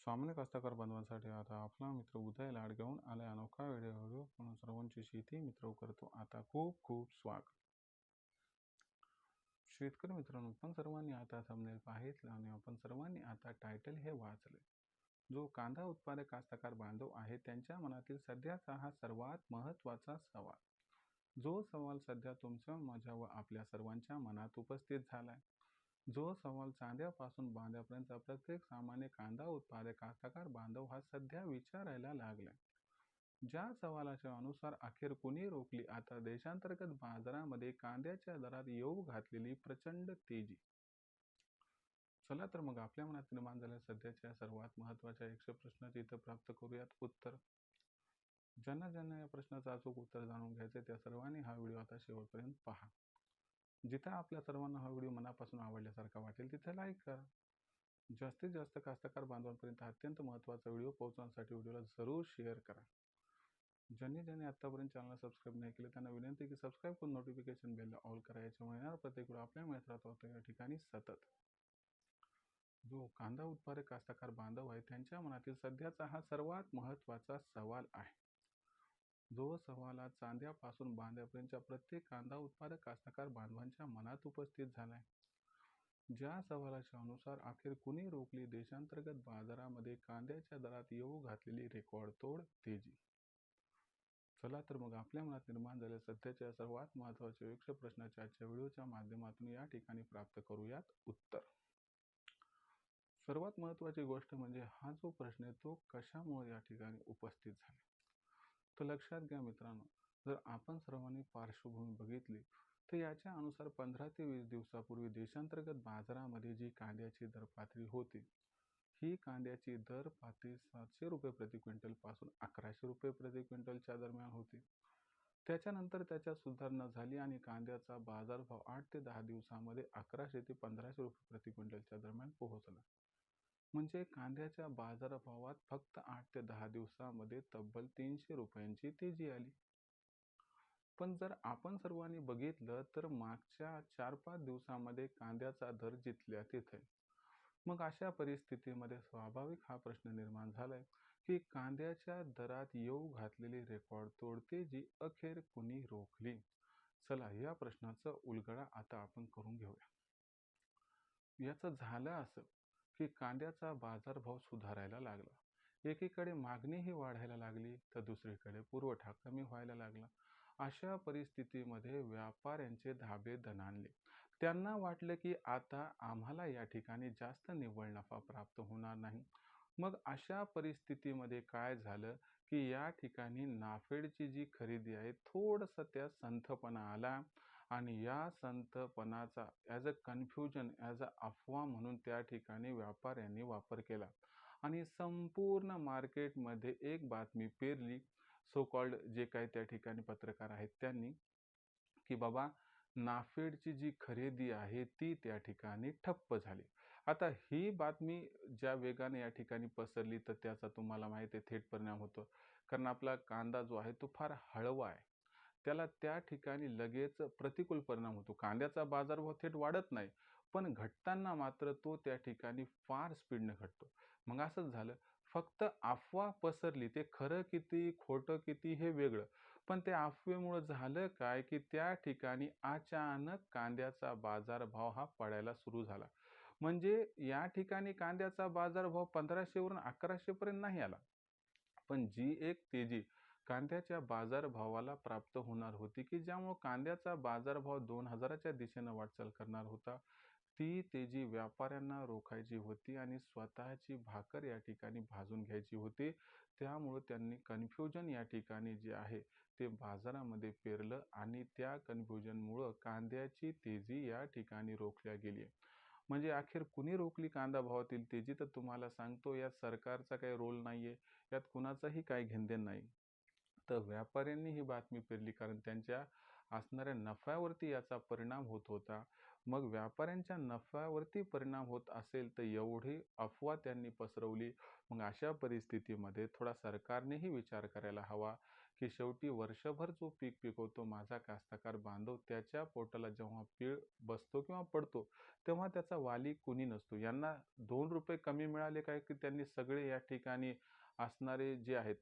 सामान्य कास्तकार बांधवांसाठी आता आपला मित्र उदय लाड घेऊन आलाय अनोखा व्हिडिओ म्हणून सर्वांची शेती मित्र करतो आता खूप खूप स्वागत. शेतकरी मित्रांनो, पण सर्वांनी आता थंबनेल पाहितलं आणि आपण सर्वांनी आता टायटल हे वाचले. जो कांदा उत्पादक कास्तकार बांधव आहे त्यांच्या मनातील सध्याचा हा सर्वात महत्त्वाचा सवाल. जो सवाल सध्या तुमच्या माझ्या व आपल्या सर्वांच्या मनात उपस्थित झालाय. जो सवाल चांद्यापासून बांध्यापर्यंत प्रत्येक सामान्य कांदा उत्पादक कास्तकार बांधव हा सध्या विचारायला लागलाय. ज्या सवालाच्या अनुसार अखेर कुणी रोखली आता देशांतर्गत बाजारामध्ये कांद्याच्या दरात येऊ घातलेली प्रचंड तेजी. चला तर मग आपल्या मनात निर्माण झालेल्या सध्याच्या सर्वात महत्त्वाच्या 100 प्रश्नाचे इथं प्राप्त करूयात उत्तर. ज्यांना ज्यांना या प्रश्नाचं अचूक उत्तर जाणून घ्यायचे त्या सर्वांनी हा व्हिडिओ आता शेवटपर्यंत पहा. जिथं आपल्या सर्वांना हा व्हिडिओ मनापासून आवडल्यासारखा वाटेल तिथे लाईक करा. जास्तीत जास्त कास्तकार बांधवांपर्यंत अत्यंत महत्त्वाचा व्हिडिओ पोहोचवण्यासाठी व्हिडिओला जरूर शेअर करा. ज्यांनी आतापर्यंत चॅनलला सबस्क्राईब नाही केले त्यांना विनंती आहे की सबस्क्राईब करून नोटिफिकेशन बेलला ऑल करा. याच्यामुळे येणारा प्रत्येक व्हिडिओ आपल्या मिळत राहतो या ठिकाणी सतत. जो कांदा उत्पादक कास्तकार बांधव आहे त्यांच्या मनातील सध्याचा हा सर्वात महत्त्वाचा सवाल आहे. जो सवाल आज चांद्यापासून बांध्यापर्यंतच्या प्रत्येक कांदा उत्पादक कास्तकार बांधवांच्या मनात उपस्थित झालाय. ज्या सवालाच्या अनुसार अखेर कुणी रोखली देशांतर्गत बाजारामध्ये कांद्याच्या दरात येऊ घातलेली रेकॉर्ड तोड तेजी. चला तर मग आपल्या मनात निर्माण झालेल्या सध्याच्या सर्वात महत्त्वाच्या 100 प्रश्नाच्या आजच्या व्हिडिओच्या माध्यमातून या ठिकाणी प्राप्त करूयात उत्तर. सर्वात महत्त्वाची गोष्ट म्हणजे हा जो प्रश्न आहे तो कशामुळे या ठिकाणी उपस्थित झाला. तर लक्षात घ्या मित्रांनो, जर आपण सर्वांनी पार्श्वभूमी बघितली तर याच्या अनुसार 15 ते 20 दिवसापूर्वी देशांतर्गत बाजारामध्ये जी कांद्याची दर पातळी होती ही कांद्याची दर पातळी 700 रुपये प्रति क्विंटल पासून 1100 रुपये प्रति क्विंटलच्या दरम्यान होती. त्याच्यानंतर त्याच्यात सुधारणा झाली आणि कांद्याचा बाजारभाव 8 ते 10 दिवसामध्ये 1100 ते 1500 रुपये प्रति क्विंटलच्या दरम्यान पोहोचला. म्हणजे कांद्याच्या बाजारभावात फक्त 8 ते 10 दिवसामध्ये तब्बल 300 रुपयांची तेजी आली. पण जर आपण सर्वांनी बघितलं तर मागच्या 4-5 दिवसामध्ये कांद्याचा दर जिथल्या तिथे. मग अशा परिस्थितीमध्ये स्वाभाविक हा प्रश्न निर्माण झालाय की कांद्याच्या दरात येऊ घातलेली रेकॉर्ड तोड तेजी अखेर कुणी रोखली. चला या प्रश्नाचा उलगडा आता आपण करून घेऊया. याचं झालं असं की कांद्याचा बाजारभाव सुधारायला लागला. एकीकडे मागणीही वाढायला लागली तर दुसरीकडे पुरवठा कमी व्हायला लागला. अशा परिस्थितीमध्ये व्यापाऱ्यांचे धाबे दणाणले. त्यांना वाटलं की आता आम्हाला या ठिकाणी जास्त निव्वळ नफा प्राप्त होणार नाही. मग अशा परिस्थितीमध्ये काय झालं की या ठिकाणी नाफेडची जी खरेदी आहे थोडंसं त्या संथपणा आला आणि या संथपणाचा as a confusion as a अफवा म्हणून त्या ठिकाणी व्यापाऱ्यांनी वापर केला आणि संपूर्ण मार्केटमध्ये एक बातमी पेरली. सो कॉल्ड जे काही त्या ठिकाणी पत्रकार आहेत त्यांनी की बाबा नाफेडची जी खरेदी आहे ती त्या ठिकाणी ठप्प झाली. आता ही बातमी ज्या वेगाने या ठिकाणी पसरली तर त्याचा तुम्हाला माहिती आहे थेट परिणाम होतो. कारण आपला कांदा जो आहे तो फार हळवा आहे. त्याला त्या ठिकाणी लगेच प्रतिकूल परिणाम होतो. कांद्याचा बाजारभाव थेट वाढत नाही पण घटताना मात्र तो त्या ठिकाणी फार स्पीडने घटतो. मग असंच झालं. फक्त अफवा पसरली. ते खरं किती खोटं किती हे वेगळं. पण त्या अफवेमुळं झालं काय की त्या ठिकाणी अचानक कांद्याचा बाजारभाव हा पडायला सुरू झाला. म्हणजे या ठिकाणी कांद्याचा बाजारभाव 1500 वरून 1100 पर्यंत नाही आला. पण जी एक तेजी कांद्याच्या बाजारभावाला प्राप्त होणार होती की ज्यामुळे कांद्याचा बाजारभाव 2000च्या दिशेनं वाटचाल करणार होता, ती तेजी व्यापाऱ्यांना रोखायची होती आणि स्वतःची भाकर या ठिकाणी भाजून घ्यायची होती. त्यामुळं त्यांनी कन्फ्युजन या ठिकाणी जे आहे ते बाजारामध्ये पेरलं आणि त्या कन्फ्युजनमुळं कांद्याची तेजी या ठिकाणी रोखल्या गेली. म्हणजे अखेर कुणी रोखली कांदा भावातील तेजी तर तुम्हाला सांगतो यात सरकारचा काही रोल नाहीये, यात कुणाचाही काही घेणदेण नाही. तर व्यापाऱ्यांनी ही बातमी पेरली कारण त्यांच्या असणाऱ्या नफ्यावरती याचा परिणाम होत होता. मग व्यापाऱ्यांच्या नफ्यावरती परिणाम होत असेल तर एवढी अफवा त्यांनी पसरवली. मग अशा परिस्थितीमध्ये थोडा सरकारनेही विचार करायला हवा, की शेवटी वर्षभर जो पीक पिकवतो माझा कास्तकार बांधव, त्याच्या पोटाला जेव्हा पीळ बसतो किंवा पडतो, तेव्हा त्याचा वाली कुणी नसतो. यांना ₹2 कमी मिळाले काय, की त्यांनी सगळे या ठिकाणी असणारे जे आहेत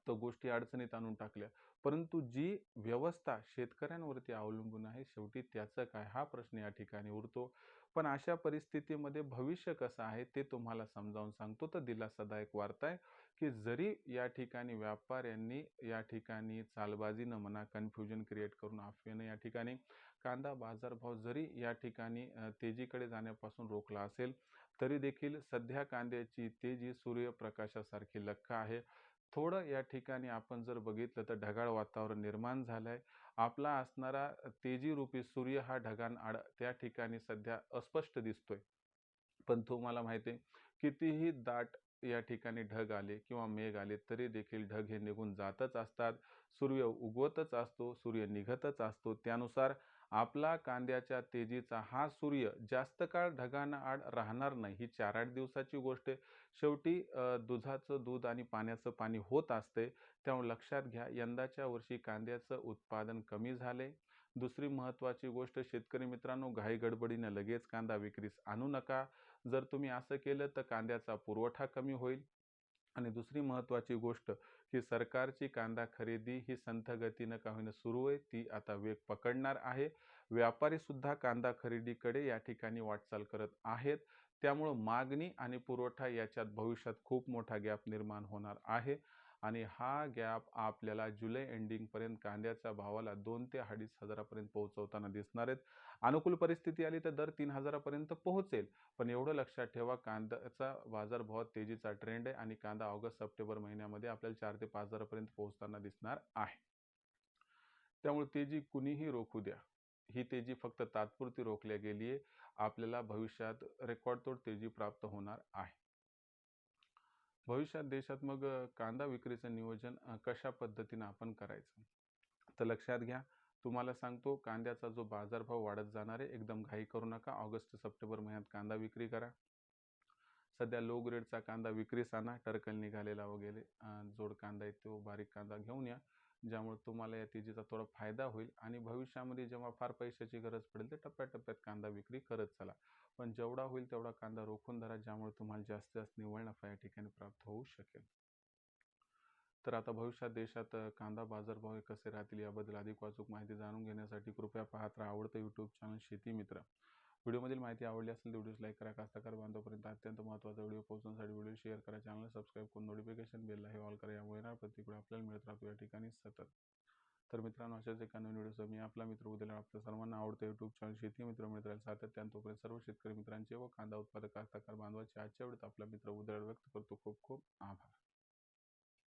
तर गोष्टी अडचणीत आणून टाकल्या. परंतु जी व्यवस्था शेतकऱ्यांवरती अवलंबून आहे, शेवटी त्याचं काय? हा प्रश्न या ठिकाणी उरतो. पण अशा परिस्थितीमध्ये भविष्य कसं आहे ते तुम्हाला समजावून सांगतो. तर दिलासादायक वार्ता आहे, की जरी या ठिकाणी व्यापाऱ्यांनी या ठिकाणी चालबाजीनं म्हणा, कन्फ्युजन क्रिएट करून अफवेनं या ठिकाणी कांदा बाजारभाव जरी या ठिकाणी तेजीकडे जाण्यापासून रोखला असेल, तरी देखील सध्या कांद्याची तेजी सूर्यप्रकाशासारखी लख्ख आहे. थोडं या ठिकाणी आपण जर बघितलं तर ढगाळ वातावरण निर्माण झालंय. आपला असणारा तेजीरूपी सूर्य हा ढगांआड त्या ठिकाणी सध्या अस्पष्ट दिसतोय. पण तुम्हाला माहिती आहे, कितीही दाट या ठिकाणी ढग आले किंवा मेघ आले, तरी देखील ढग हे निघून जातच असतात. सूर्य उगवतच असतो, सूर्य निघतच असतो. त्यानुसार आपला कांद्याच्या तेजीचा हा सूर्य जास्त काळ ढगांना आड राहणार नाही. ही 4-8 दिवसाची गोष्ट आहे. शेवटी दुधाचं दूध आणि पाण्याचं पाणी होत असते. त्यामुळे लक्षात घ्या, यंदाच्या वर्षी कांद्याचं उत्पादन कमी झाले. दुसरी महत्त्वाची गोष्ट शेतकरी मित्रांनो, घाई-गडबडीने लगेच कांदा विक्रीस आणू नका. जर तुम्ही असं केलं तर कांद्याचा पुरवठा कमी होईल. आणि दुसरी महत्त्वाची गोष्ट, की सरकारची कांदा खरेदी ही संथ गतीनं का होईना सुरू आहे. ती आता वेग पकडणार आहे. व्यापारीसुद्धा कांदा खरेदीकडे या ठिकाणी वाटचाल करत आहेत. त्यामुळं मागणी आणि पुरवठा याच्यात भविष्यात खूप मोठा गॅप निर्माण होणार आहे. आणि हा गॅप आपल्याला जुलै एंडिंगपर्यंत कांद्याच्या भावाला 2 ते 2,500 पर्यंत पोहोचवताना दिसणार आहेत. अनुकूल परिस्थिती आली तर दर 3,000 पर्यंत पोहोचेल. पण एवढं लक्षात ठेवा, कांद्याचा बाजारभावात तेजीचा ट्रेंड आहे आणि कांदा ऑगस्ट-सप्टेंबर महिन्यामध्ये आपल्याला 4 ते 5,000 पर्यंत पोहोचताना दिसणार आहे. त्यामुळे तेजी कुणीही रोखू द्या. ही तेजी फक्त तात्पुरती रोखल्या गेली आहे. आपल्याला भविष्यात रेकॉर्डतोड तेजी प्राप्त होणार आहे. भविष्यात देशात मग कांदा विक्रीचं नियोजन कशा पद्धतीनं आपण करायचं? तर लक्षात घ्या, तुम्हाला सांगतो कांद्याचा जो बाजारभाव वाढत जाणार आहे, एकदम घाई करू नका. ऑगस्ट-सप्टेंबर महिन्यात कांदा विक्री करा. सध्या लो ग्रेडचा कांदा विक्रीस आणा. टरकल निघालेला वगैरे जोड कांदा आहे तो बारीक कांदा घेऊन या. ज्यामुळे तुम्हाला या तेजीचा थोडा फायदा होईल आणि भविष्यामध्ये जेव्हा फार पैशाची गरज पडेल तर टप्प्याटप्प्यात कांदा विक्री करत चला. पण जेवढा होईल तेवढा कांदा रोखून धरा, ज्यामुळे तुम्हाला जास्तीत जास्त निव्वळ नफा या ठिकाणी प्राप्त होऊ शकेल. तर आता भविष्यात देशात कांदा बाजारभाव हे कसे राहतील याबद्दल अधिक अचूक माहिती जाणून घेण्यासाठी कृपया पाहत राहा आवडतं यूट्यूब चॅनल शेती मित्र. व्हिडिओमधील माहिती आवडली असेल तर व्हिडिओस लाईक करा. कास्तकार बांधवांपर्यंत अत्यंत महत्त्वाचा व्हिडिओ पोहोचवण्यासाठी व्हिडिओ शेअर करा. चॅनल सबस्क्राईब करून नोटिफिकेशन बेलला हे ऑल करा. यामुळे येणार प्रतिक्रिया आपल्याला मिळत राहतो या ठिकाणी सतत. तर मित्रांनो, अशाच एका नवीन व्हिडिओसह मी आपला मित्र उद्याला आपल्या सर्वांना आवडतं यूट्यूब चॅनल शेती मित्र मिळत राहील सातत्यानं. तोपर्यंत सर्व शेतकरी मित्रांचे व कांदा उत्पादक कास्तकार बांधवांचे आजच्या वेळेत आपला मित्र उद्या व्यक्त करतो. खूप खूप आभार.